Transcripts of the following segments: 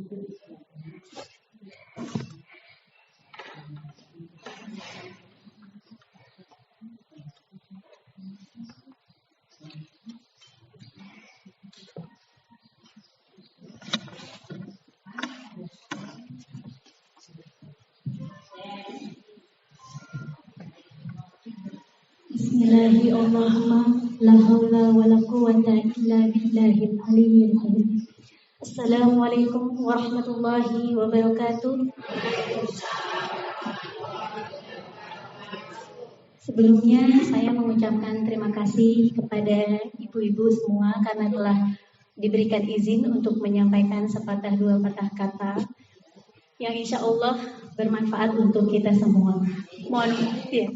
Bismillahirrahmanirrahim. La haula wala quwwata illa billahil aliyyil azim. Assalamualaikum warahmatullahi wabarakatuh. Sebelumnya saya mengucapkan terima kasih kepada ibu-ibu semua karena telah diberikan izin untuk menyampaikan sepatah dua patah kata yang insya Allah bermanfaat untuk kita semua.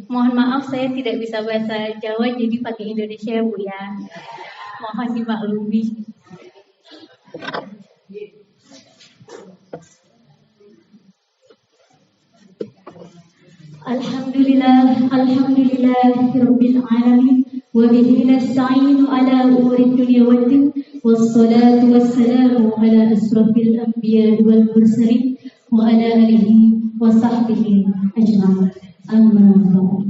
Mohon maaf saya tidak bisa bahasa Jawa jadi pakai Indonesia ya Bu ya. Mohon dimaklumi. Alhamdulillahirabbil alamin wa bihi nasta'inu ala umuri dunya waddin wassalatu wassalamu ala asrofil anbiya'i wal mursalin wa ala alihi wa sahbihi ajma'in. Amma ba'd.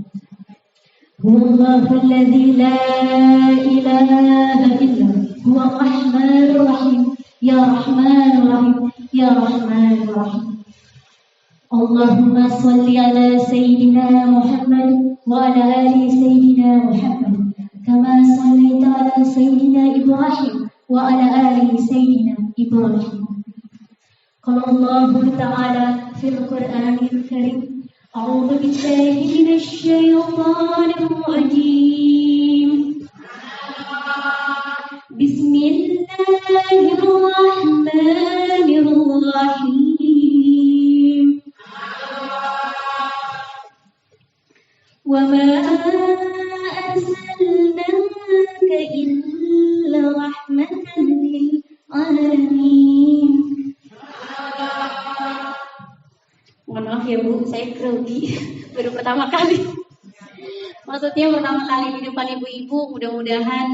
Huwallahu alladzi la ilaha illa huwa ar-rahmanur rahim. Ya Rahmanur Rahim, Ya Rahmanur Rahim. Allahumma salli ala Sayyidina Muhammad wa ala ali Sayyidina Muhammad kama sallaita ala Sayyidina Ibrahim wa ala ali Sayyidina Ibrahim. Qala Allah Ta'ala fil Qur'anil Karim, a'udzu billahi minasy syaithanir rajim. Bismillahirrahmanirrahim. Wa ma arsalnaka illa rahmatan lil alamin. Mohon maaf ya Bu, saya grogi baru pertama kali. Maksudnya pertama kali di depan ibu-ibu, mudah-mudahan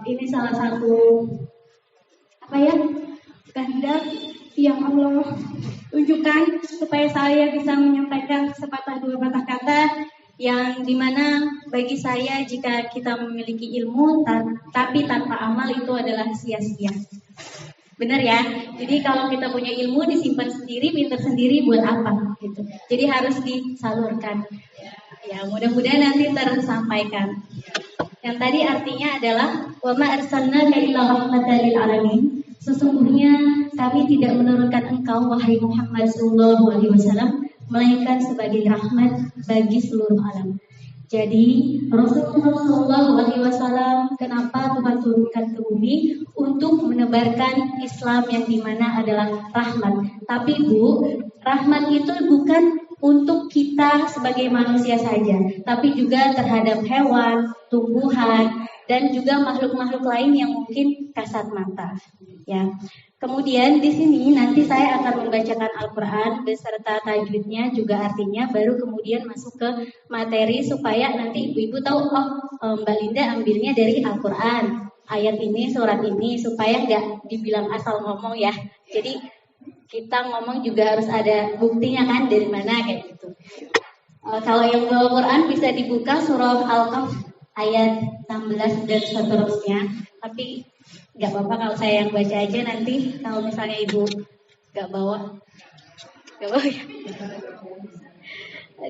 ini salah satu kehendak yang Allah tunjukkan supaya saya bisa menyampaikan sepatah dua patah kata yang dimana bagi saya jika kita memiliki ilmu tapi tanpa amal itu adalah sia-sia. Benar ya? Jadi kalau kita punya ilmu disimpan sendiri, pintar sendiri buat apa gitu. Jadi harus disalurkan. Ya, mudah-mudahan nanti tersampaikan. Yang tadi artinya adalah wa ma arsalnaka illa rahmatan lil alamin. Sesungguhnya kami tidak menurunkan engkau wahai Muhammad sallallahu alaihi wasallam melainkan sebagai rahmat bagi seluruh alam. Jadi Rasulullah sallallahu alaihi wasallam kenapa Tuhan turunkan ke bumi untuk menebarkan Islam yang dimana adalah rahmat. Tapi Bu, rahmat itu bukan untuk kita sebagai manusia saja, tapi juga terhadap hewan, tumbuhan, dan juga makhluk-makhluk lain yang mungkin kasat mata. Ya. Kemudian di sini nanti saya akan membacakan Al-Quran beserta tajwidnya juga artinya, baru kemudian masuk ke materi supaya nanti ibu-ibu tahu Mbak Linda ambilnya dari Al-Quran, ayat ini, surat ini, supaya nggak dibilang asal ngomong ya. Jadi kita ngomong juga harus ada buktinya kan dari mana kayak gitu. Kalau yang bawa Quran bisa dibuka surah Al-Kahf ayat 16 dan seterusnya. Tapi nggak apa-apa kalau saya yang baca aja, nanti kalau misalnya ibu nggak bawa ya.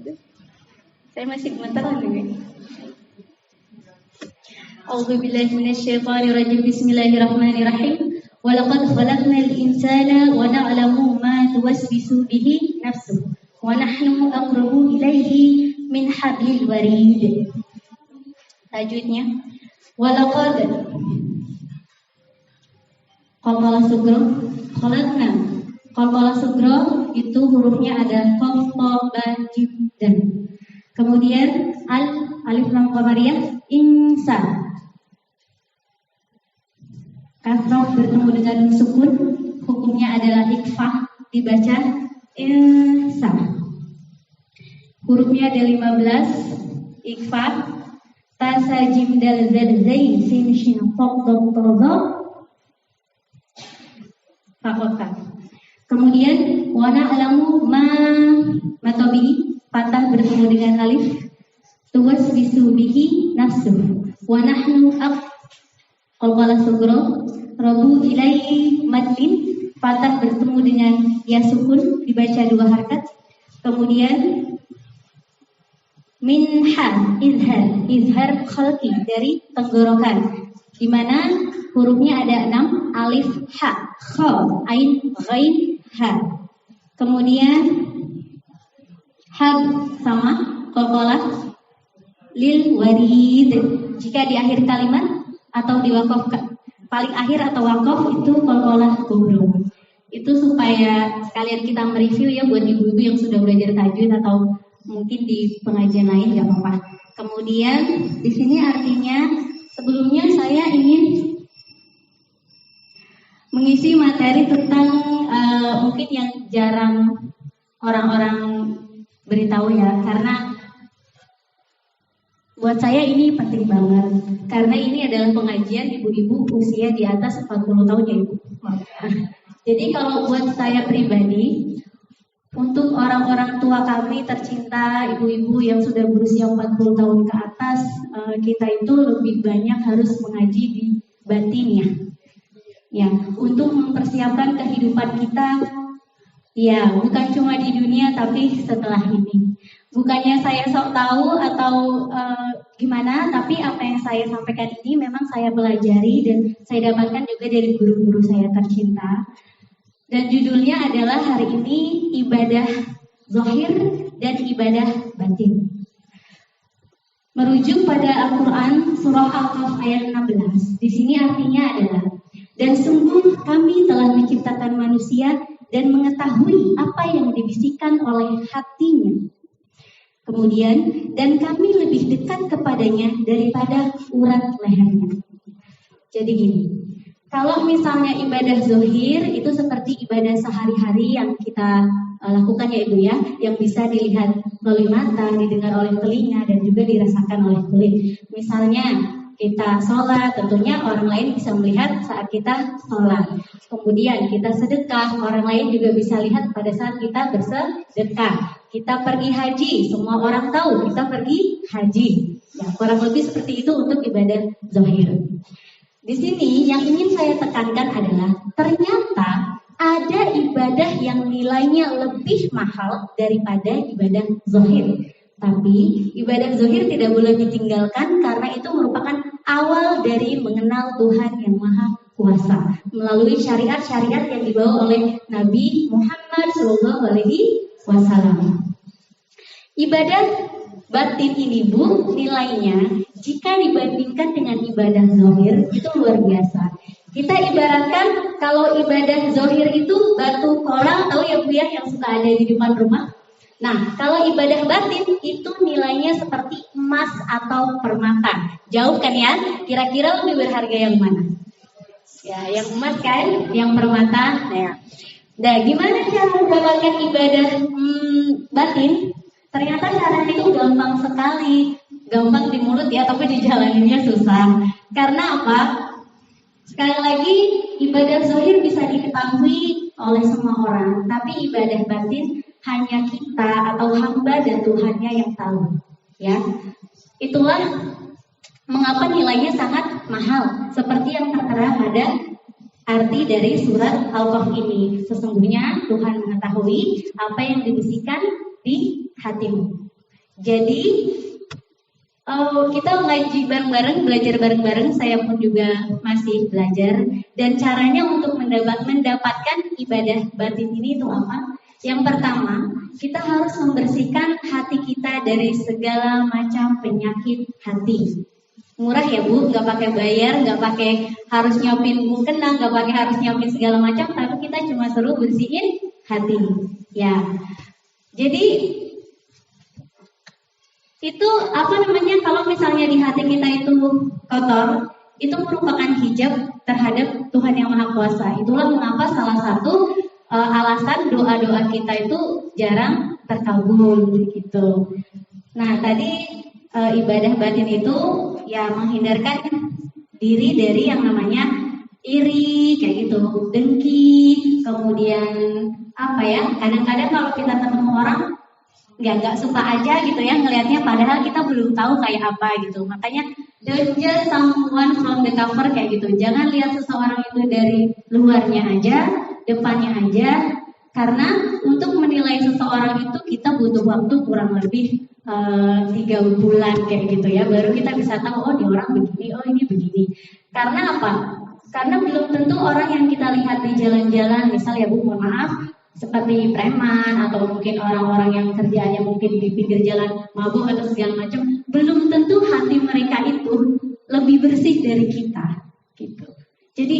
Aduh, saya masih gemeteran nih. A'udzubillahi minasyaitonirrajim. Bismillahirrahmanirrahim. Walaqad khalaqnal insana wa na'lamu ma tuwaswisu bihi nafsuhu wa nahnu aqrabu ilaihi min hablil warid. Tajwidnya walaqad qalqalah sugro khalaqna. Qalqalah sugro itu hurufnya ada qaf, ta, ba, jim, dan. Kemudian alif lam qamariyah insan. Kasroh bertemu dengan sukun, hukumnya adalah ikhfah, dibaca insan. Hurufnya ada 15, ikhfah, ta, sa, jim, dal, zal, zain, sin, shin, qaf, dha, ta, dha, fakota. Kemudian wa na'lamu matobi patah bertemu dengan alif tuwas bisubihi nafsu wa nahnu qalqala sugro rabu ilaihi madlin patah bertemu dengan ya sukun dibaca 2 harakat. Kemudian minha izhar khalqi dari tenggorokan di mana hurufnya ada 6 alif ha kha ain ghain ha. Kemudian hab sama qalqalah lil warid jika di akhir kalimat atau di wakaf paling akhir atau wakaf itu qalqalah kubro. Itu supaya sekalian kita mereview ya buat ibu-ibu yang sudah belajar tajwid atau mungkin di pengajian lain nggak apa-apa. Kemudian di sini artinya sebelumnya saya ingin mengisi materi tentang mungkin yang jarang orang-orang beritahu ya, karena buat saya ini penting banget karena ini adalah pengajian ibu-ibu usia di atas 40 tahun ya ibu. Jadi kalau buat saya pribadi, untuk orang-orang tua kami tercinta, ibu-ibu yang sudah berusia 40 tahun ke atas, kita itu lebih banyak harus mengaji di batinnya. Ya, untuk mempersiapkan kehidupan kita, ya bukan cuma di dunia tapi setelah ini. Bukannya saya sok tahu atau gimana, tapi apa yang saya sampaikan ini memang saya pelajari dan saya dapatkan juga dari guru-guru saya tercinta. Dan judulnya adalah hari ini ibadah zahir dan ibadah batin. Merujuk pada Al-Quran surah Al-Kahf ayat 16. Di sini artinya adalah, dan sungguh kami telah menciptakan manusia dan mengetahui apa yang dibisikkan oleh hatinya. Kemudian, dan kami lebih dekat kepadanya daripada urat lehernya. Jadi gini, kalau misalnya ibadah zohir itu seperti ibadah sehari-hari yang kita lakukan ya ibu ya, yang bisa dilihat melalui mata, didengar oleh telinga dan juga dirasakan oleh kulit. Misalnya kita sholat, tentunya orang lain bisa melihat saat kita sholat. Kemudian kita sedekah, orang lain juga bisa lihat pada saat kita bersedekah. Kita pergi haji, semua orang tahu kita pergi haji. Ya, kurang lebih seperti itu untuk ibadah zohir. Di sini yang ingin saya tekankan adalah ternyata ada ibadah yang nilainya lebih mahal daripada ibadah zohir. Tapi ibadah zohir tidak boleh ditinggalkan karena itu merupakan awal dari mengenal Tuhan yang Maha Kuasa melalui syariat-syariat yang dibawa oleh Nabi Muhammad SAW. Ibadah batin ini Bu, nilainya jika dibandingkan dengan ibadah zohir itu luar biasa. Kita ibaratkan kalau ibadah zohir itu batu koral, tahu ya Bu ya, yang suka ada di depan rumah. Nah, kalau ibadah batin itu nilainya seperti emas atau permata. Jauh kan ya? Kira-kira lebih berharga yang mana? Ya, yang emas kan? Yang permata. Nah, gimana cara mendapatkan ibadah batin? Ternyata caranya itu gampang sekali. Gampang di mulut ya, tapi dijalaninnya susah. Karena apa? Sekali lagi, ibadah zahir bisa diketahui oleh semua orang, tapi ibadah batin hanya kita atau hamba dan Tuhannya yang tahu. Ya, itulah mengapa nilainya sangat mahal. Seperti yang tertera pada arti dari surat Al-Kahf ini. Sesungguhnya Tuhan mengetahui apa yang dibisikkan di hatimu. Jadi kita ngaji bareng-bareng, belajar bareng-bareng. Saya pun juga masih belajar. Dan caranya untuk mendapatkan ibadah batin ini itu apa? Yang pertama, kita harus membersihkan hati kita dari segala macam penyakit hati. Murah ya Bu, nggak pakai bayar, nggak pakai harus nyiapin mukena, nggak pakai harus nyiapin segala macam, tapi kita cuma suruh bersihin hati. Ya, jadi itu kalau misalnya di hati kita itu kotor, itu merupakan hijab terhadap Tuhan yang Maha Kuasa. Itulah mengapa salah satu alasan doa-doa kita itu jarang terkabul gitu. Nah, tadi ibadah batin itu ya menghindarkan diri dari yang namanya iri kayak gitu, dengki, kemudian apa ya, kadang-kadang kalau kita ketemu orang nggak suka aja gitu ya ngelihatnya, padahal kita belum tahu kayak apa gitu. Makanya don't judge someone from the cover kayak gitu. Jangan lihat seseorang itu dari luarnya aja, depannya aja, karena untuk menilai seseorang itu kita butuh waktu kurang lebih 3 bulan kayak gitu ya, baru kita bisa tahu oh dia orang begini, oh ini begini. Karena apa? Karena belum tentu orang yang kita lihat di jalan-jalan, misal ya Bu, mohon maaf, seperti preman atau mungkin orang-orang yang kerjaannya mungkin di pinggir jalan mabuk atau segala macam, belum tentu hati mereka itu lebih bersih dari kita gitu. Jadi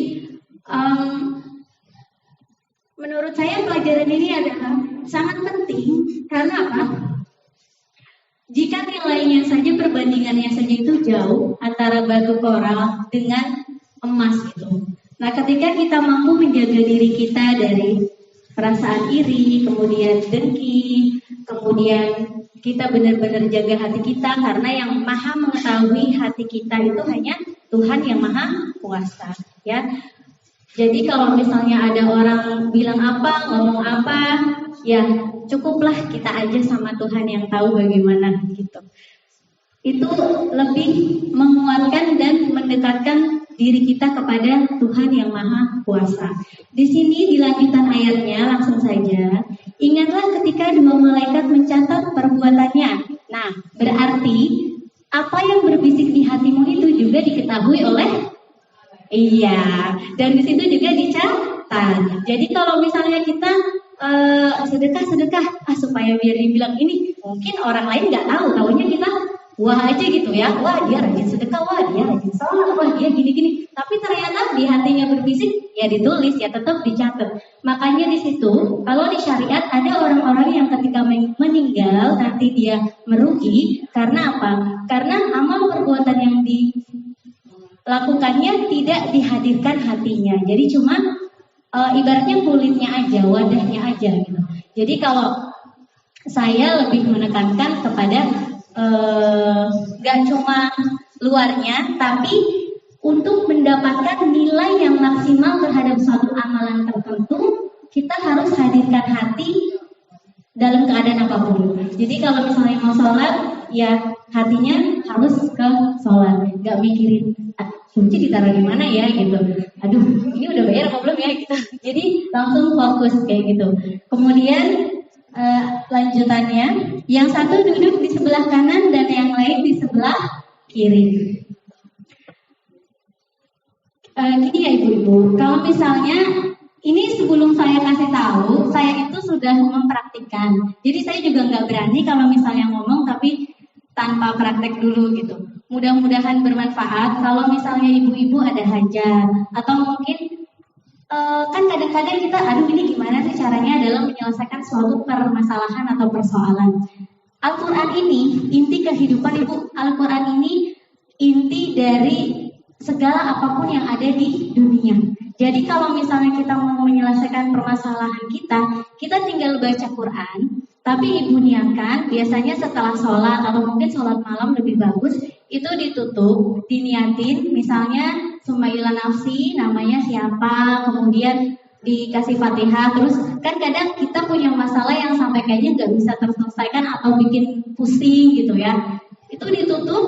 menurut saya pelajaran ini adalah sangat penting. Karena apa? Jika nilainya saja, perbandingannya saja itu jauh antara batu koral dengan emas gitu. Nah, ketika kita mampu menjaga diri kita dari perasaan iri, kemudian dengki, kemudian kita benar-benar jaga hati kita, karena yang maha mengetahui hati kita itu hanya Tuhan yang maha kuasa ya. Jadi kalau misalnya ada orang bilang apa, ngomong apa, ya cukuplah kita aja sama Tuhan yang tahu bagaimana gitu. Itu lebih menguatkan dan mendekatkan diri kita kepada Tuhan yang Maha Kuasa. Di sini di lanjutan ayatnya langsung saja. Ingatlah ketika 2 malaikat mencatat perbuatannya. Nah, berarti apa yang berbisik di hatimu itu juga diketahui oleh dan di situ juga dicatat. Jadi kalau misalnya kita sedekah supaya biar dibilang ini, mungkin orang lain nggak tahu, taunya kita wah aja gitu ya, wah dia rajin sedekah, wah dia rajin sholat, wah dia gini-gini. Tapi ternyata di hatinya berbisik, ya ditulis, ya tetap dicatat. Makanya di situ, kalau di syariat ada orang-orang yang ketika meninggal nanti dia merugi. Karena apa? Karena amal perbuatan yang dilakukannya tidak dihadirkan hatinya. Jadi cuma ibaratnya kulitnya aja, wadahnya aja gitu. Jadi kalau saya lebih menekankan kepada gak cuma luarnya, tapi untuk mendapatkan nilai yang maksimal terhadap suatu amalan tertentu, kita harus hadirkan hati dalam keadaan apapun. Jadi kalau misalnya mau sholat, ya hatinya harus ke sholat, gak mikirin kunci ditaruh di mana ya gitu. Aduh, ini udah bayar apa belum ya gitu. Jadi langsung fokus kayak gitu. Kemudian lanjutannya, yang satu duduk di sebelah kanan dan yang lain di sebelah kiri. Gini ya ibu-ibu, kalau misalnya ini sebelum saya kasih tahu, saya itu sudah mempraktikkan. Jadi saya juga nggak berani kalau misalnya ngomong tapi tanpa praktek dulu gitu. Mudah-mudahan bermanfaat. Kalau misalnya ibu-ibu ada hajat atau mungkin kan kadang-kadang kita, aduh ini gimana sih caranya dalam menyelesaikan suatu permasalahan atau persoalan. Al-Quran ini inti kehidupan ibu. Al-Quran ini inti dari segala apapun yang ada di dunia. Jadi kalau misalnya kita mau menyelesaikan permasalahan kita tinggal baca Quran. Tapi ibu niatkan, biasanya setelah sholat atau mungkin sholat malam lebih bagus, itu ditutup, diniatin, misalnya summa ila nafsi, namanya siapa, kemudian dikasih Fatihah. Terus kan kadang kita punya masalah yang sampai kayaknya nggak bisa terselesaikan atau bikin pusing gitu ya. Itu ditutup,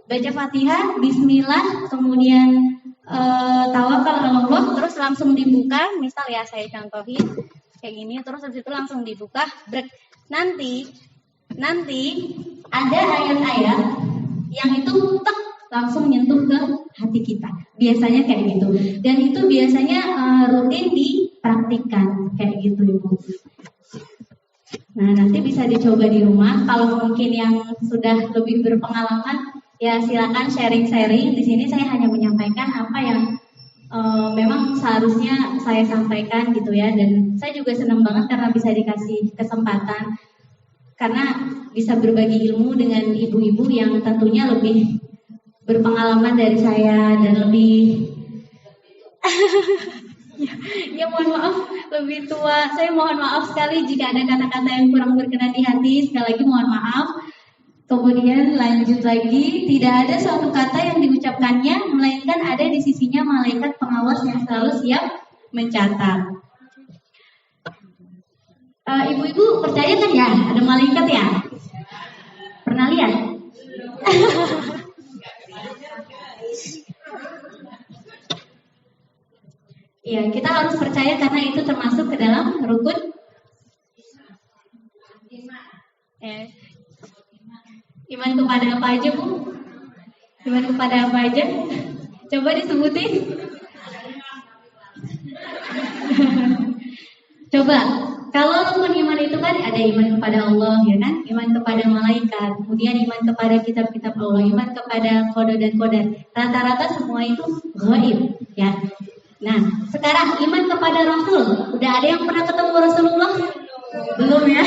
baca Fatihah, Bismillah, kemudian tawakal Allah, terus langsung dibuka. Misal ya saya contohin kayak gini, terus habis itu langsung dibuka, break. Nanti ada ayat-ayat yang itu langsung nyentuh ke hati kita. Biasanya kayak gitu. Dan itu biasanya rutin dipraktikkan kayak gitu ibu. Nah nanti bisa dicoba di rumah. Kalau mungkin yang sudah lebih berpengalaman, ya silakan sharing-sharing. Di sini saya hanya menyampaikan apa yang memang seharusnya saya sampaikan gitu ya. Dan saya juga senang banget karena bisa dikasih kesempatan, karena bisa berbagi ilmu dengan ibu-ibu yang tentunya lebih berpengalaman dari saya dan lebih ya mohon maaf lebih tua. Saya mohon maaf sekali jika ada kata-kata yang kurang berkenan di hati. Sekali lagi mohon maaf. Kemudian lanjut lagi, tidak ada suatu kata yang diucapkannya melainkan ada di sisinya malaikat pengawas yang selalu siap mencatat. Ibu-ibu percaya kan ya ada malaikat ya? Pernah lihat? Iya, kita harus percaya karena itu termasuk ke dalam rukun. Iman kepada apa aja, Bu? Iman kepada apa aja? Coba disebutin. Coba, kalau rukun iman itu kan ada iman kepada Allah, ya kan? Iman kepada malaikat, kemudian iman kepada kitab-kitab Allah, iman kepada qada dan qadar. Rata-rata semua itu gaib, ya. Nah, sekarang iman kepada Rasul. Udah ada yang pernah ketemu Rasulullah? Belum ya?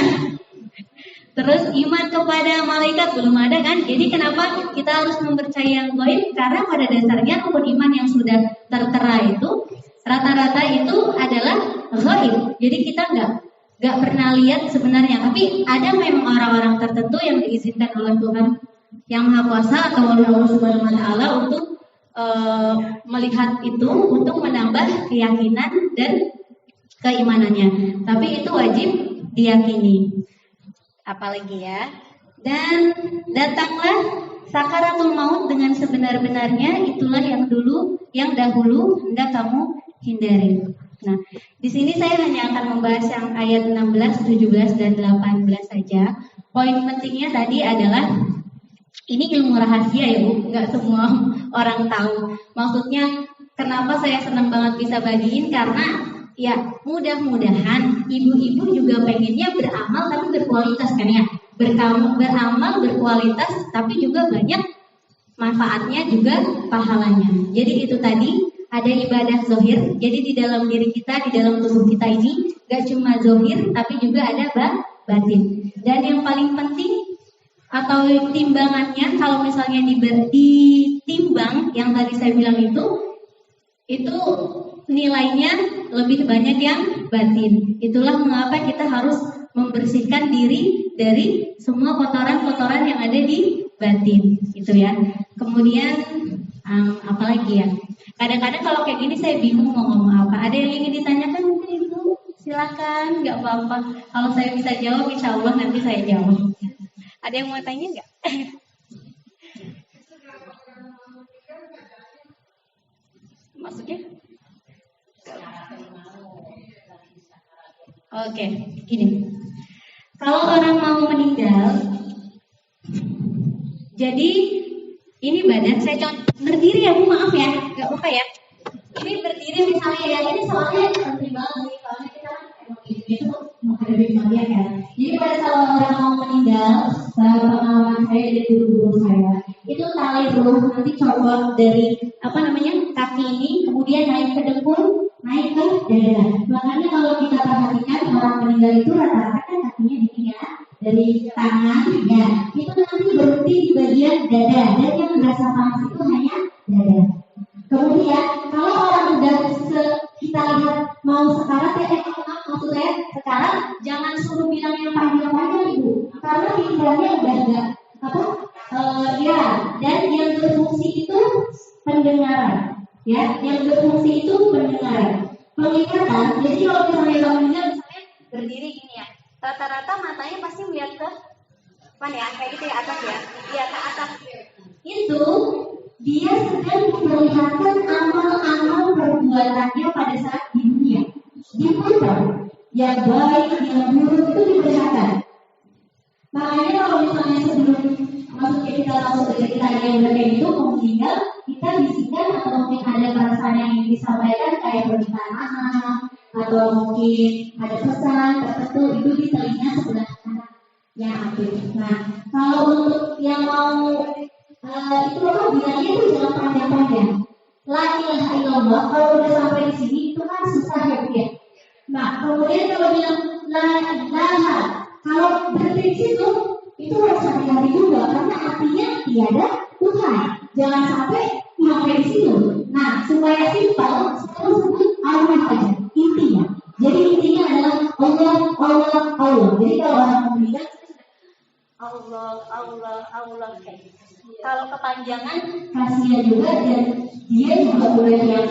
Terus iman kepada malaikat belum ada kan? Jadi kenapa kita harus mempercayai yang gaib? Karena pada dasarnya rukun iman yang sudah tertera itu rata-rata itu adalah gaib. Jadi kita nggak pernah lihat sebenarnya. Tapi ada memang orang-orang tertentu yang diizinkan oleh Tuhan yang Maha Kuasa atau oleh Allah Subhanahu Wa Taala untuk melihat itu untuk menambah keyakinan dan keimanannya. Tapi itu wajib diyakini. Apalagi ya. Dan datanglah sakaratul maut dengan sebenar-benarnya, itulah yang dahulu hendak kamu hindari. Nah, di sini saya hanya akan membahas yang ayat 16, 17 dan 18 saja. Poin pentingnya tadi adalah ini ilmu rahasia ya Bu, nggak semua orang tahu. Maksudnya kenapa saya senang banget bisa bagiin karena ya mudah-mudahan ibu-ibu juga pengennya beramal tapi berkualitas kan ya. Beramal berkualitas tapi juga banyak manfaatnya juga pahalanya. Jadi itu tadi ada ibadah zohir. Jadi di dalam diri kita, di dalam tubuh kita ini gak cuma zohir tapi juga ada batin. Dan yang paling penting atau timbangannya kalau misalnya ditimbang yang tadi saya bilang itu nilainya lebih banyak yang batin. Itulah mengapa kita harus membersihkan diri dari semua kotoran-kotoran yang ada di batin, gitu ya. Kemudian apalagi ya? Kadang-kadang kalau kayak gini saya bingung mau ngomong apa. Ada yang ingin ditanyakan mungkin Ibu? Silakan, nggak apa-apa. Kalau saya bisa jawab, insya Allah nanti saya jawab. Ada yang mau tanya nggak? Maksudnya? Oke, gini. Kalau orang mau meninggal, jadi ini badan saya contoh berdiri ya Bu, maaf ya, nggak apa ya. Ini berdiri misalnya ya, ini soalnya penting banget nih, soalnya kita emang itu menghadapi kematian kan. Jadi pada saat orang mau meninggal, pengalaman saya dari guru-guru saya, itu tali ruh nanti copot dari kaki ini, kemudian naik ke dengkul, naik ke dada. Makanya kalau kita perhatikan orang meninggal itu rata-rata kan kakinya di sini ya, dari tangan ya, itu nanti berhenti di bagian dada dan yang berasa panas itu hanya dada. Kemudian kalau orang udah kita lihat mau sekarat ya, maksud saya sekarang jangan suruh bilang yang panjang-panjang Ibu, karena pikirannya udah enggak dan yang berfungsi itu pendengaran. Ya, yang berfungsi itu pendengaran, penglihatan. Jadi kalau misalnya kamu misalnya berdiri gini ya, rata-rata matanya pasti melihat ke mana ya, kayak gitu ya, atas ya, iya ke atas. Itu dia sedang memperlihatkan amal-amal perbuatannya pada saat di dunia. Diputar, yang baik, yang buruk itu diperlihatkan. Makanya kalau misalnya sebelum masuk kita langsung ke cerita yang kayak itu meninggal, kita bisikan atau mungkin ada perasaan yang ingin disampaikan kayak permintaan maaf atau mungkin ada pesan tertentu itu di telinga sebelah kanan yang aktif. Nah, kalau untuk yang mau itu bilangnya itu jangan panjang-panjang. La ilaha illallah kalau udah sampai di sini itu kan susah ya. Nah, kemudian kalau bilang la ilaha, kalau berhenti di situ itu harus hati-hati juga karena artinya tiada Tuhan. Jangan sampai sampai di situ. Nah, supaya simpel, kita sebut Allah aja intinya. Jadi intinya adalah Allah, Allah, Allah. Jadi kalau orang meninggal Allah kayak gitu. Kalau kepanjangan kasihan juga dan dia juga boleh yang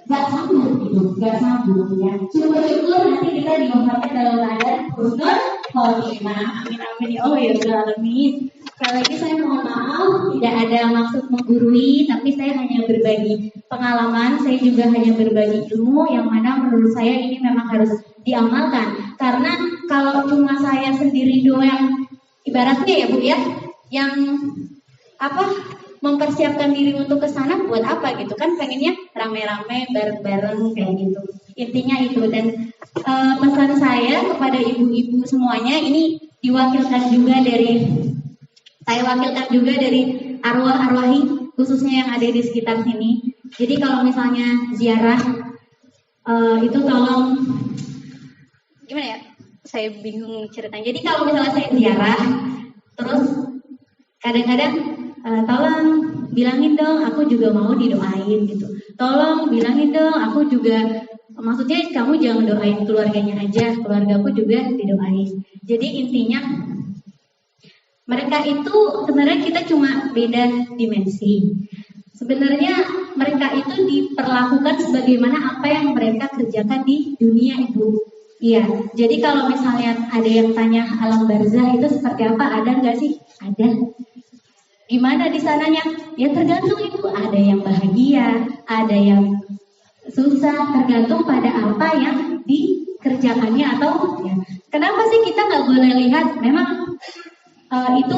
nggak sanggup gitu. gitu, nggak sambung ya. Syukur-syukur nanti kita diobatkan dalam keadaan husnul khotimah. Amin amin ya Allah ya Rabbal alamin. Sekali lagi saya mohon maaf, tidak ada maksud menggurui, tapi saya hanya berbagi pengalaman, saya juga hanya berbagi ilmu yang mana menurut saya ini memang harus diamalkan. Karena kalau cuma saya sendiri doang, ibaratnya ya Bu ya, yang mempersiapkan diri untuk ke sana buat apa gitu kan, pengennya rame-rame bareng-bareng kayak gitu. Intinya itu. Dan pesan saya kepada ibu-ibu semuanya ini diwakilkan juga dari arwah-arwahi khususnya yang ada di sekitar sini. Jadi kalau misalnya ziarah itu tolong gimana ya? Saya bingung ceritanya. Jadi kalau misalnya saya ziarah terus kadang-kadang tolong bilangin dong aku juga mau didoain gitu. Tolong bilangin dong aku juga, maksudnya kamu jangan doain keluarganya aja, keluargaku juga didoain. Jadi intinya mereka itu sebenarnya kita cuma beda dimensi. Sebenarnya mereka itu diperlakukan sebagaimana apa yang mereka kerjakan di dunia Ibu. Iya, jadi kalau misalnya ada yang tanya alam barzah itu seperti apa, ada nggak sih? Ada. Gimana di sananya? Ya tergantung Ibu, ada yang bahagia, ada yang susah, tergantung pada apa yang dikerjakannya atau ya. Kenapa sih kita nggak boleh lihat? Memang itu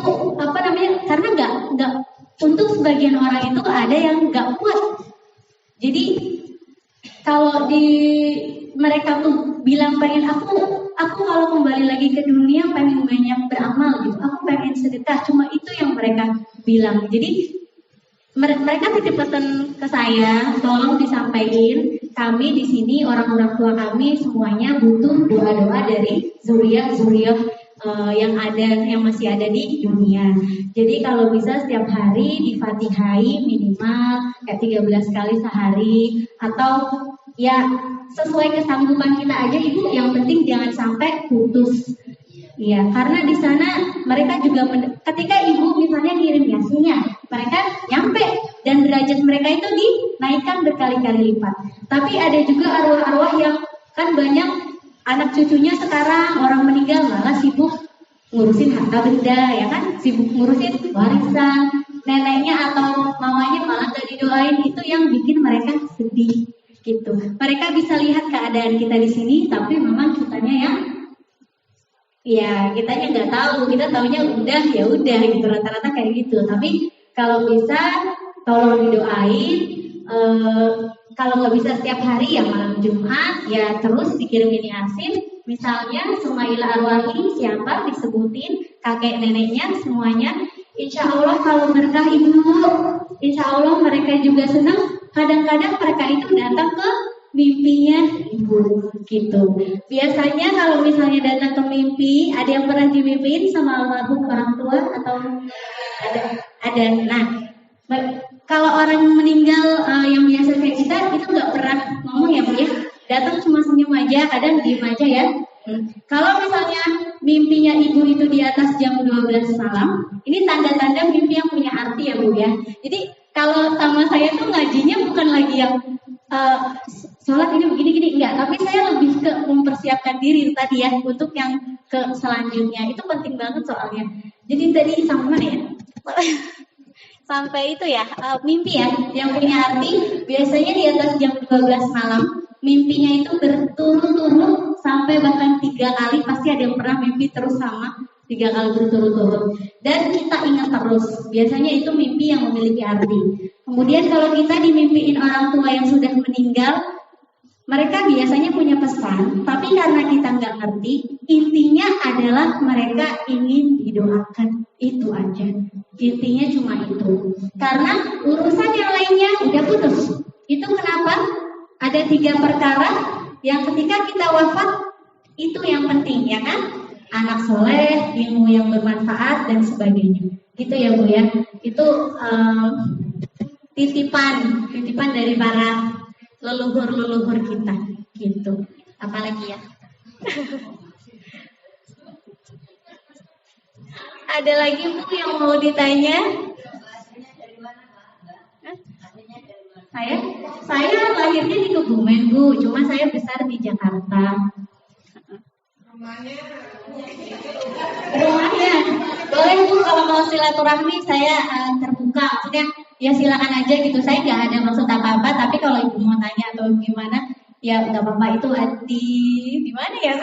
karena nggak untuk sebagian orang itu ada yang nggak kuat. Jadi kalau mereka tuh bilang pengen aku kalau kembali lagi ke dunia pengen banyak beramal gitu, aku pengen sedekah, cuma itu yang mereka bilang. Jadi mereka titip pesan ke saya, tolong disampaikan kami di sini orang-orang tua kami semuanya butuh doa-doa dari zuriyah yang masih ada di dunia. Jadi kalau bisa setiap hari difatihai minimal kayak 13 kali sehari, atau ya sesuai kesanggupan kita aja Ibu, yang penting jangan sampai putus. Iya, karena di sana mereka juga ketika Ibu misalnya ngirim yasinnya, mereka nyampe dan derajat mereka itu dinaikkan berkali-kali lipat. Tapi ada juga arwah-arwah yang kan banyak anak cucunya sekarang orang meninggal malah sibuk ngurusin harta benda ya kan, sibuk ngurusin warisan, neneknya atau mamanya malah gak didoain. Itu yang bikin mereka sedih gitu. Mereka bisa lihat keadaan kita di sini, tapi memang kitanya kitanya nggak tahu, kita taunya udah gitu, rata-rata kayak gitu. Tapi kalau bisa tolong didoain. Kalau nggak bisa setiap hari ya malam Jumat ya terus dikirimin yasin. Misalnya Sumaila Arwahi siapa disebutin kakek neneknya semuanya. Insya Allah kalau berkah Ibu, Insya Allah mereka juga senang. Kadang-kadang mereka itu datang ke mimpinya Ibu gitu. Biasanya kalau misalnya datang ke mimpi, ada yang pernah dimimpiin sama almarhum orang tua atau ada. Nah, kalau orang meninggal yang biasa kayak kita itu nggak pernah ngomong ya Bu ya, datang cuma senyum aja, kadang diem aja ya. Kalau misalnya mimpinya Ibu itu di atas jam 12 malam, ini tanda-tanda mimpi yang punya arti ya Bu ya. Jadi kalau sama saya tuh ngajinya bukan lagi yang sholat ini begini-gini, enggak, tapi saya lebih ke mempersiapkan diri tadi ya untuk yang ke selanjutnya. Itu penting banget soalnya. Jadi tadi sampai mana ya? Sampai itu ya, mimpi ya yang punya arti biasanya di atas jam 12 malam. Mimpinya itu berturut-turut sampai bahkan 3 kali, pasti ada yang pernah mimpi terus sama 3 kali berturut-turut. Dan kita ingat terus, biasanya itu mimpi yang memiliki arti. Kemudian kalau kita dimimpiin orang tua yang sudah meninggal, mereka biasanya punya pesan, tapi karena kita nggak ngerti, intinya adalah mereka ingin didoakan, itu aja. Intinya cuma itu. Karena urusan yang lainnya udah putus. Itu kenapa? Ada 3 perkara yang ketika kita wafat, itu yang penting ya kan? Anak soleh, ilmu yang bermanfaat, dan sebagainya. Gitu ya Bu ya. Itu titipan dari para leluhur kita gitu. Apalagi ya? Ada lagi Bu yang mau ditanya? Saya lahirnya di Kebumen, Bu. Cuma saya besar di Jakarta. Rumahnya boleh, Bu, kalau mau silaturahmi saya terbuka. Maksudnya ya silakan aja gitu. Saya nggak ada maksud apa-apa. Tapi kalau Ibu mau tanya atau gimana, ya nggak apa-apa. Itu di mana ya?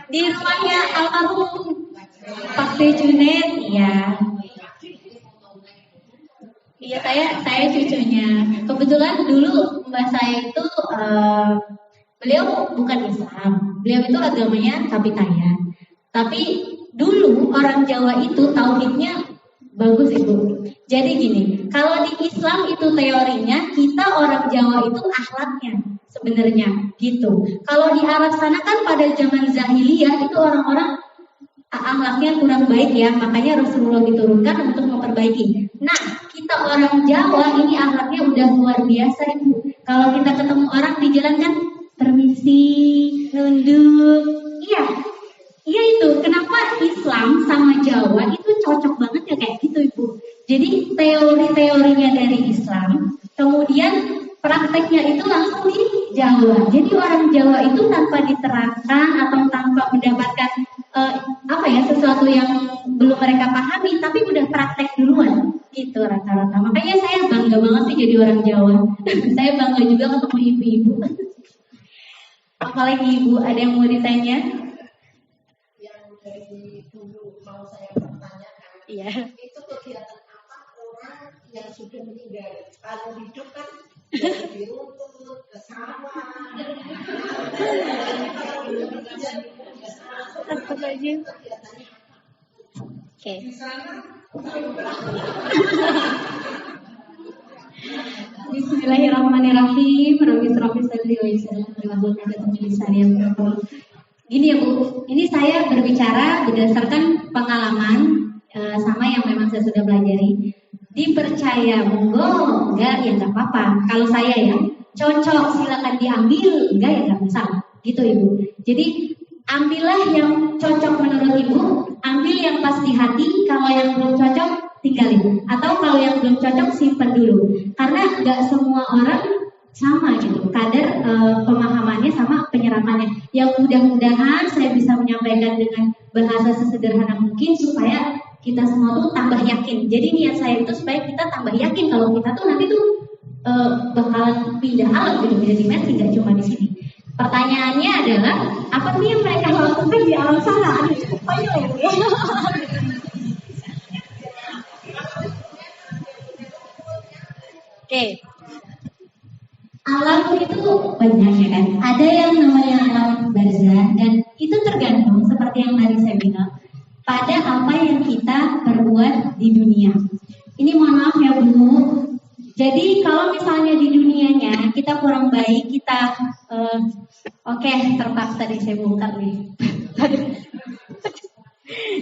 Di rumahnya almarhum Pak Junet, ya. Iya, saya cucunya. Kebetulan dulu mbak saya itu beliau bukan Islam. Beliau itu agamanya Kapitayan. Tapi dulu orang Jawa itu tauhidnya bagus, Ibu. Jadi gini, kalau di Islam itu teorinya, kita orang Jawa itu akhlaknya sebenarnya gitu. Kalau di Arab sana kan pada zaman Zahiliyah itu orang-orang akhlaknya kurang baik ya, makanya Rasulullah diturunkan untuk memperbaiki. Nah, kita orang Jawa ini akhlaknya udah luar biasa, Ibu. Kalau kita ketemu orang di jalan kan permisi, nunduk. Iya itu. Kenapa Islam sama Jawa itu cocok banget ya kayak gitu, Ibu. Jadi teori-teorinya dari Islam, kemudian prakteknya itu langsung di Jawa. Jadi orang Jawa itu tanpa diterangkan atau tanpa mendapatkan sesuatu yang belum mereka pahami, tapi udah praktek duluan gitu rata-rata. Makanya saya bangga banget sih jadi orang Jawa. Saya bangga juga ketemu ibu-ibu. Apalagi Ibu, ada yang mau ditanya? Yang dari dulu mau saya pertanyakan, Iya. itu kegiatan apa orang yang sudah meninggal? Kalau hidup kan di rumput, ke sawah. Oke. Bismillahirrahmanirrahim. Gini ya Bu, ini saya berbicara berdasarkan pengalaman sama yang memang saya sudah pelajari. Dipercaya monggo, enggak ya enggak apa-apa. Kalau saya ya cocok silakan diambil, enggak ya enggak masalah. Gitu Ibu. Jadi ambillah yang cocok menurut Ibu, ambil yang pas di hati. Kalau yang belum cocok tinggalin, atau kalau yang belum cocok simpan dulu. Karena enggak semua orang sama gitu kadar pemahamannya sama penyerapannya. Yang mudah-mudahan saya bisa menyampaikan dengan bahasa sesederhana mungkin supaya kita semua tuh tambah yakin. Jadi niat saya itu supaya kita tambah yakin kalau kita tuh nanti tuh bakalan pindah alam gitu, pindah dimensi, nggak cuma di sini. Pertanyaannya adalah apa sih yang mereka lakukan di alam sana? Aduh, cukup banyak ya. Oke. Alam itu banyak ya kan. Ada yang namanya alam barzah dan itu tergantung seperti yang tadi saya bilang pada apa yang kita perbuat di dunia. Ini mohon maaf ya Bu. Jadi kalau misalnya di dunianya kita kurang baik, kita terpaksa deh saya bongkar nih.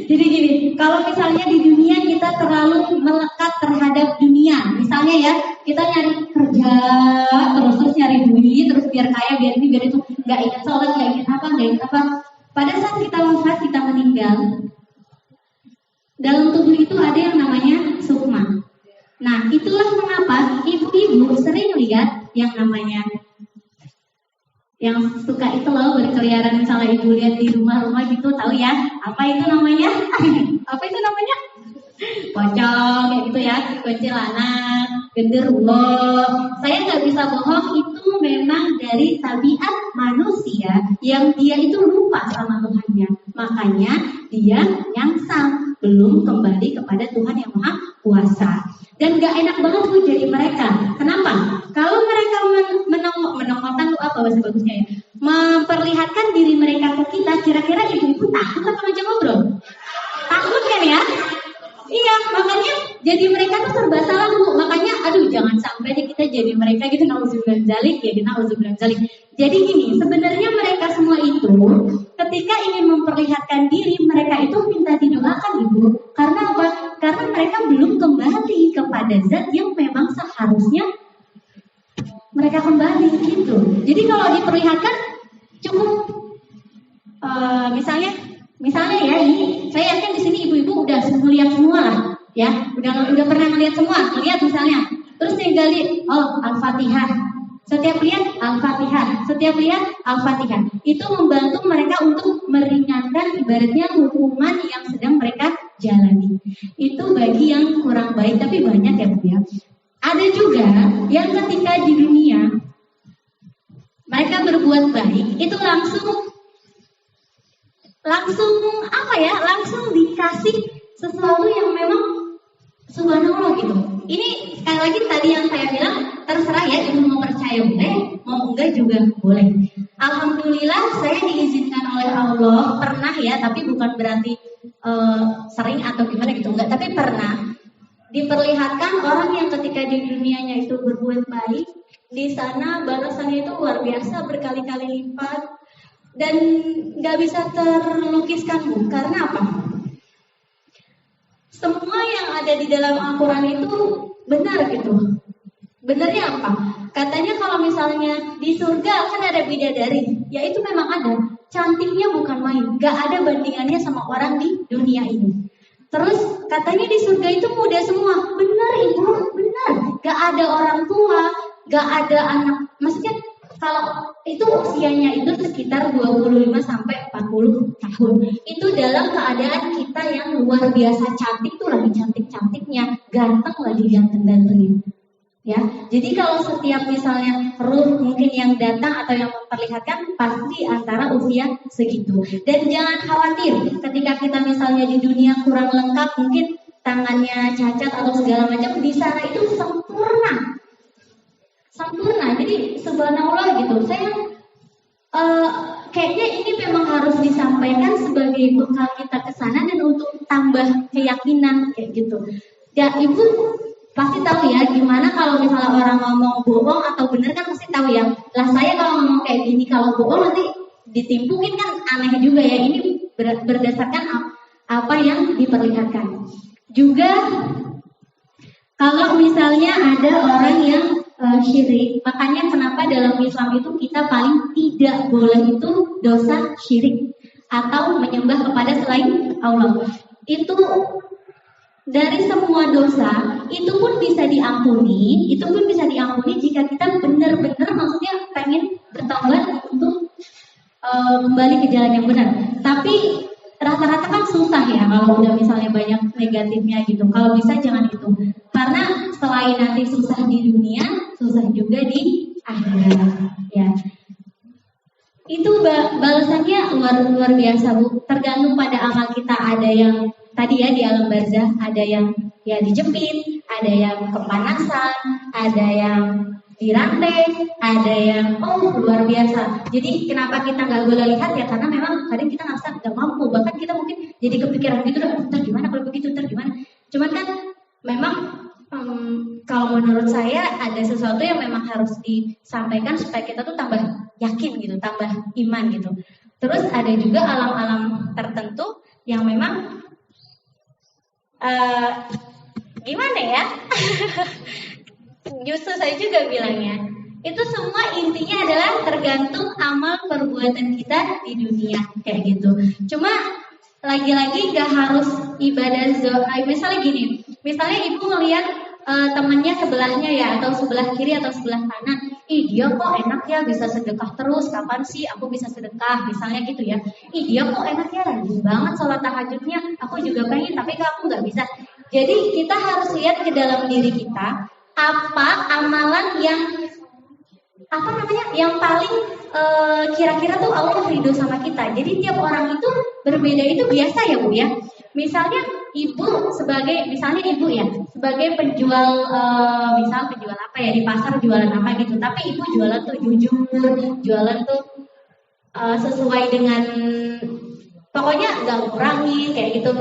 Jadi gini, kalau misalnya di dunia kita terlalu melekat terhadap dunia, misalnya ya kita nyari kerja terus nyari duit terus biar kaya biar ini biar itu, nggak ingat sholat, nggak ingat apa. Pada saat kita wafat, kita meninggal, dalam tubuh itu ada yang namanya sukma. Nah itulah mengapa ibu-ibu sering lihat yang namanya yang suka itu loh berkeliaran, misalnya ibu lihat di rumah-rumah gitu, tahu ya apa itu namanya? Apa itu namanya? Pocong kayak gitu ya, kuntilanak, genderuwo. Saya nggak bisa bohong, itu memang dari tabiat manusia yang dia itu lupa sama Tuhannya. Makanya dia nyangsang, belum kembali kepada Tuhan yang Maha Kuasa. Dan gak enak banget Bu jadi mereka. Kenapa? Kalau mereka menongolkan apa bahasa bagusnya ya? Memperlihatkan diri mereka ke kita, kira-kira ibu-ibu takut apa ngajak ngobrol? Takut kan ya? Iya, makanya jadi mereka tuh serba salah Bu. Makanya jangan sampai deh kita jadi mereka gitu, nauzubillah zalik ya, nauzubillah zalik. Jadi gini, sebenarnya mereka semua itu ketika ingin memperlihatkan diri, mereka itu minta didoakan Ibu. Karena apa? Karena mereka belum kembali kepada zat yang memang seharusnya mereka kembali gitu. Jadi kalau diperlihatkan cukup misalnya ya, ini saya yakin di sini ibu-ibu udah melihat semua lah ya, udah pernah melihat semua, lihat misalnya. Terus saya gali, oh Al-Fatihah. Setiap lihat Al-Fatihah, setiap lihat Al-Fatihah. Itu membantu mereka untuk meringankan ibaratnya hukuman yang sedang mereka jalani. Itu bagi yang kurang baik, tapi banyak ya Bu ya. Ada juga yang ketika di dunia mereka berbuat baik, itu langsung apa ya? Langsung dikasih sesuatu yang memang subhanallah gitu. Ini sekali lagi tadi yang saya bilang, terserah ya, ibu mau percaya boleh, mau enggak juga boleh. Alhamdulillah saya diizinkan oleh Allah pernah ya, tapi bukan berarti sering atau gimana gitu, enggak, tapi pernah diperlihatkan orang yang ketika di dunianya itu berbuat baik, di sana balasannya itu luar biasa berkali-kali lipat dan nggak bisa terlukiskan Bu. Karena apa? Semua yang ada di dalam Al-Quran itu benar gitu. Benarnya apa? Katanya kalau misalnya di surga kan ada bidadari, ya itu memang ada. Cantiknya bukan main, gak ada bandingannya sama orang di dunia ini. Terus katanya di surga itu muda semua. Benar Ibu, benar. Gak ada orang tua, gak ada anak. Maksudnya kalau itu usianya itu sekitar 25 sampai 40 tahun. Itu dalam keadaan kita yang luar biasa cantik tuh, lagi cantik-cantiknya, ganteng lagi ganteng-gantengnya. Ya, jadi kalau setiap misalnya ruh mungkin yang datang atau yang memperlihatkan pasti antara usia segitu. Dan jangan khawatir ketika kita misalnya di dunia kurang lengkap, mungkin tangannya cacat atau segala macam, di sana itu sempurna. Jadi subhanallah gitu. Saya kayaknya ini memang harus disampaikan sebagai bekal kita ke sana dan untuk tambah keyakinan kayak gitu. Ya Ibu pasti tahu ya gimana kalau misalnya orang ngomong bohong atau benar kan pasti tahu ya. Lah saya kalau ngomong kayak gini kalau bohong nanti ditimpukin kan aneh juga ya. Ini berdasarkan apa yang diperlihatkan. Juga kalau misalnya ada orang yang syirik, makanya kenapa dalam Islam itu kita paling tidak boleh itu dosa syirik atau menyembah kepada selain Allah. Itu dari semua dosa itu pun bisa diampuni, jika kita benar-benar maksudnya pengen bertaubat untuk kembali ke jalan yang benar. Tapi rata-rata kan susah ya kalau udah misalnya banyak negatifnya gitu. Kalau bisa jangan itu. Karena selain nanti susah di dunia, susah juga di akhirat. Ya. Itu balasannya luar biasa Bu. Tergantung pada amal kita. Ada yang tadi ya di alam barzah, ada yang ya dijepit, ada yang kepanasan, ada yang dirantai, ada yang luar biasa. Jadi kenapa kita nggak boleh lihat ya, karena memang kadang kita nggak mampu, bahkan kita mungkin jadi kepikiran gitu, ntar gimana kalau begitu, ntar gimana. Cuman kan memang kalau menurut saya ada sesuatu yang memang harus disampaikan supaya kita tuh tambah yakin gitu, tambah iman gitu. Terus ada juga alam-alam tertentu yang memang gimana ya? Justru saya juga bilangnya, itu semua intinya adalah tergantung amal perbuatan kita di dunia kayak gitu. Cuma lagi-lagi gak harus ibadah misalnya gini, misalnya ibu melihat temannya sebelahnya ya, atau sebelah kiri atau sebelah kanan, dia kok enak ya bisa sedekah terus, kapan sih aku bisa sedekah, misalnya gitu ya. Dia kok enak ya, rajin banget sholat tahajudnya, aku juga pengen tapi aku gak bisa. Jadi kita harus lihat ke dalam diri kita, apa amalan yang yang paling kira-kira tuh Allah ridho sama kita. Jadi tiap orang itu berbeda, itu biasa ya Bu ya. Misalnya ibu sebagai penjual penjual apa ya di pasar, jualan apa gitu. Tapi ibu jualan tuh jujur, jualan tuh sesuai dengan pokoknya nggak ngurangin kayak gitu.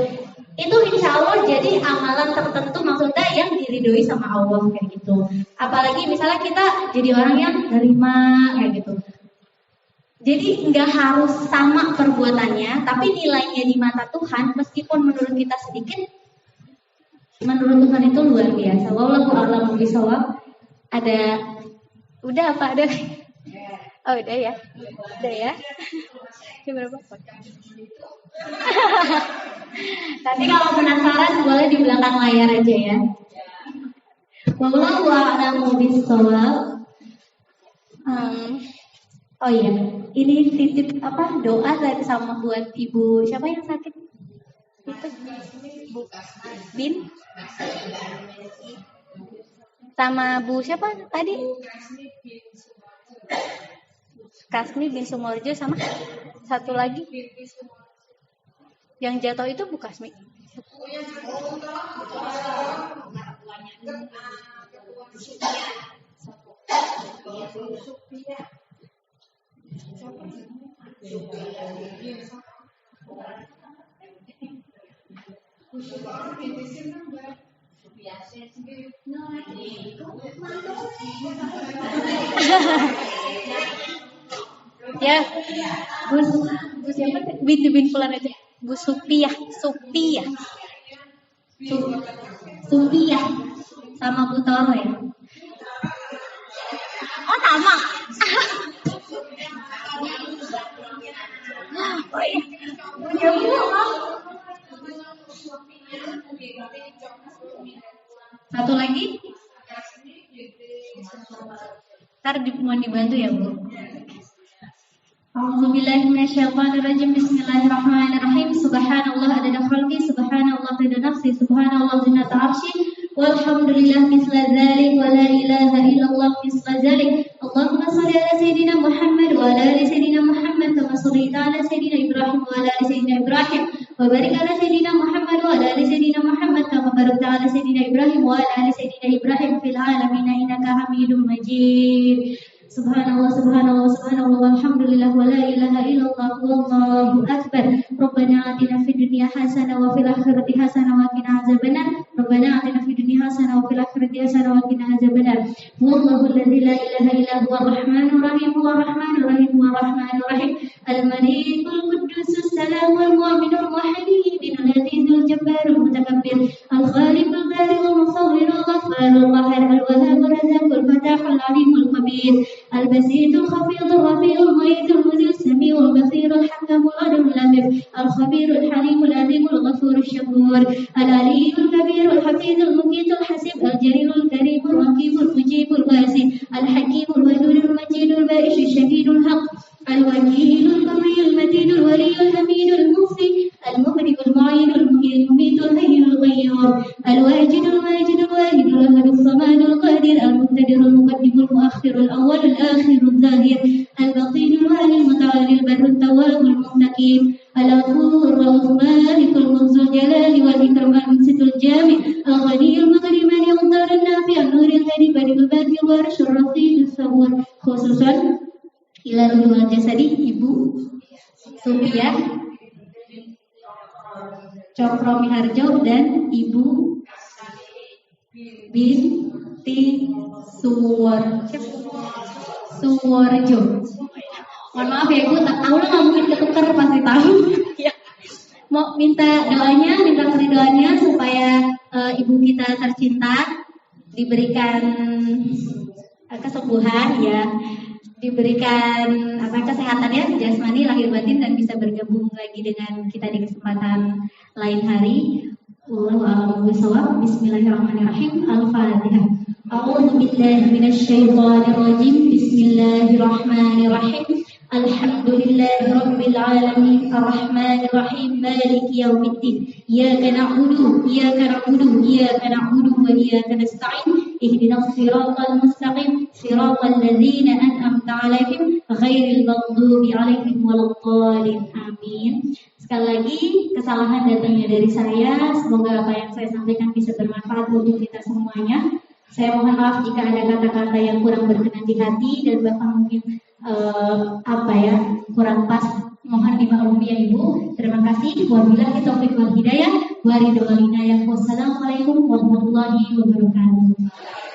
Itu insya Allah jadi amalan tertentu maksudnya yang diridhoi sama Allah kayak gitu. Apalagi misalnya kita jadi orang yang nerima kayak gitu. Jadi nggak harus sama perbuatannya, tapi nilainya di mata Tuhan meskipun menurut kita sedikit, menurut Tuhan itu luar biasa. Wallahu a'lam bishawab. Udah apa ada? Oh udah ya, Gimana Pak? Nanti kalau penasaran boleh di belakang layar aja ya. Wallahu a'lamu bishawab. Oh iya, ini titip doa tadi sama buat ibu siapa yang sakit? Itu Bu Bin sama Bu siapa tadi? Kasmi bin Sumorjo sama satu lagi yang jatuh itu Bu Kasmi. Ya, Bu siapa? Bin Fulan aja. Bu Supiah sama Bu Toro ya. Oh sama. Oh iya. Ya, Bu. Satu lagi. Ntar mohon dibantu ya Bu. A'udzubillahi minasyaitonirrajim. Bismillahirrahmanirrahim. Subhanallah adada khalqi, subhanallah adada nafsi, subhanallah zinata arsy, walhamdulillah misla dzalik wa la ilaha illallah misla dzalik. Allahumma shalli ala sayidina Muhammad wa ala ali sayidina Muhammad kama shallaita ala sayidina Ibrahim wa ala ali sayidina Ibrahim wa barik ala sayidina Muhammad wa ala ali sayidina Muhammad kama barakta ala sayidina Ibrahim wa ala ali sayidina Ibrahim fil alamin innaka Hamidum Majid. Subhanallah, subhanallah, subhanallah, walhamdulillah, wa la ilaha illallah, wallahu akbar. Rabbana atina fid dunya hasanah wa fil akhirati hasanah wa qina azabannar. Rabbana atina fid dunya hasanah wa fil akhirati hasanah wa qina azabannar. Wallahu alladzi la ilaha illa huwa ar-rahmanur rahim, ar-rahmanur rahim, ar-rahmanur rahim. Al-malikul quddus salamul mu'minul muhaiminul azizul jabbarul mutakabbir. Al-khaliqul bari'ul musawwirul ghaffarul qahhar. Al-wahhabur razzaqul fatahul alimul khabir. البسيط الخفيض الرفيع المعيد المذل السميع البصير الحكم العدل اللطيف الخبير الحليم العظيم الغفور الشكور العلي الكبير الحفيظ المقيت الحسيب الجليل الكريم الرقيب المجيب الواسع الحكيم الودود المجيد البائش الشهيد الحق الوكيل القوي المتين الولي الحميد المحصي المخرج المعين المحيي المميت الحي القيوم الواجد الماجد الواحد الاحد الصمد القادر المقتدر المقدم المؤخر الاول الاخر الظاهر البطين الوالي المتعالي البر التواب المستقيم الغفور الرؤوف مالك الملك ذو الجلال والاكرام المقسط الجامع الغني المغني من يغدر النافع النور الهادي بديع الباقي الوارث الرصيد الصبور. خصوصا ila ruhul jasadi Ibu Supiah Cokro Miharjo dan Ibu Binti Suwarjo. Mohon maaf ya Ibu, tak tahu lah nggak mungkin ketukar pasti tahu. Mau minta kasih doanya supaya ibu kita tercinta diberikan kesembuhan ya. Diberikan kesehatan ya jasmani lahir batin dan bisa bergabung lagi dengan kita di kesempatan lain hari. Wallahu a'lam bishawab. Bismillahirrahmanirrahim. Al-Fatihah. A'udzu billahi minasyaitonir rajim. Bismillahirrahmanirrahim. Alhamdulillahi rabbil alamin arrahmanir rahim maliki yaumiddin. Iyyaka na'budu wa iyyaka nasta'in. Ihdinas siratal mustaqim siratal ladzina an'amta 'alaihim ghairil maghdubi 'alaihim waladdallin. Amin. Sekali lagi kesalahan datangnya dari saya. Semoga apa yang saya sampaikan bisa bermanfaat untuk kita semuanya. Saya mohon maaf jika ada kata-kata yang kurang berkenan di hati dan bahkan mungkin kurang pas. Mohon dimaklumi ya Ibu. Terima kasih. Wabillahi taufiq wal hidayah. Wassalamualaikum warahmatullahi wabarakatuh.